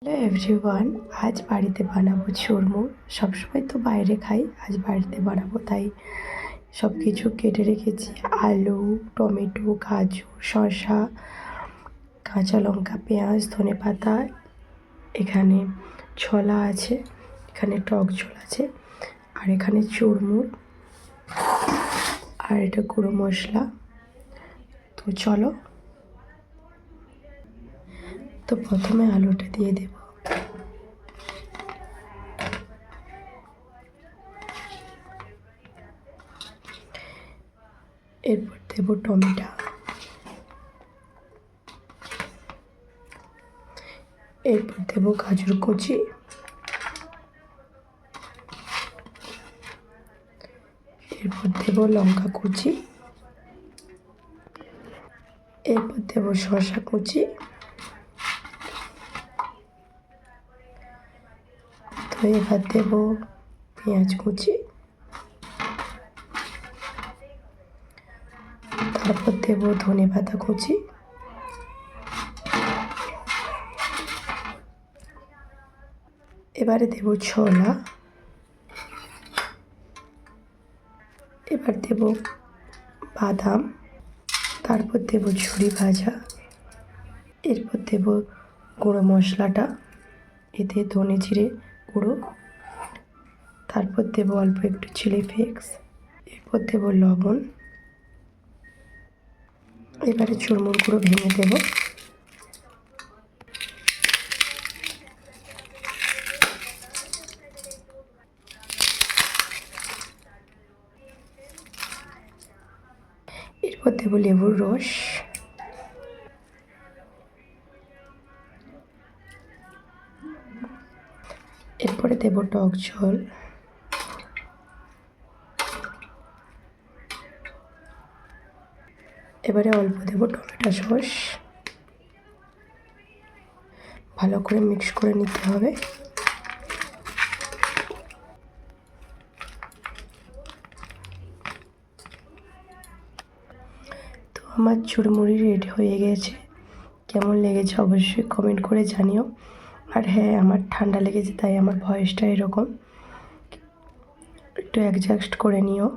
Hello everyone, আজ বাড়িতে বানাবো চুরমুর। সবসময় তো বাইরে খাই, আজ বাড়িতে বানাবো, তাই সব কিছু কেটে রেখেছি। আলু, টমেটো, গাজর, শসা, কাঁচা লঙ্কা, পেঁয়াজ, ধনেপাতা, এখানে ছোলা আছে, এখানে টক ঝোল আছে, আর এখানে চুরমুর, আর এটা গুঁড়ো মশলা। তো চলো, তো প্রথমে আলুটা দিয়ে দেব। এরপর দেব টমেটো, এরপর দেব গাজর কুচি, এরপর দেব লঙ্কা কুচি, এরপর দেব শসা কুচি। তো এবার দেব পেঁয়াজ কুচি, তারপর দেব ধনেপাতা কুচি, এবারে দেব ছোলা, এবার দেব বাদাম, তারপর দেব ঝুরি ভাজা, এরপর দেব গুঁড়ো মশলাটা, এতে ধনে জিরে গুঁড়ো, তারপর দেব অল্প একটু চিলি ফ্লেক্স, এরপর দেব লবণ। এবারে চুরমুরগুলো ভেঙে দেব। এরপর দেব লেবুর রস, এরপরে দেব টক ঝোল, এবারে অল্প দেব টমেটো সস। ভালো করে মিক্স করে নিতে হবে। তো আমার চুরমুড়ি রেডি হয়ে গেছে। কেমন লেগেছে অবশ্যই কমেন্ট করে জানিও। আর হ্যাঁ, আমার ঠান্ডা লেগেছে, তাই আমার ভয়েসটা এরকম, একটু অ্যাডজাস্ট করে নিও।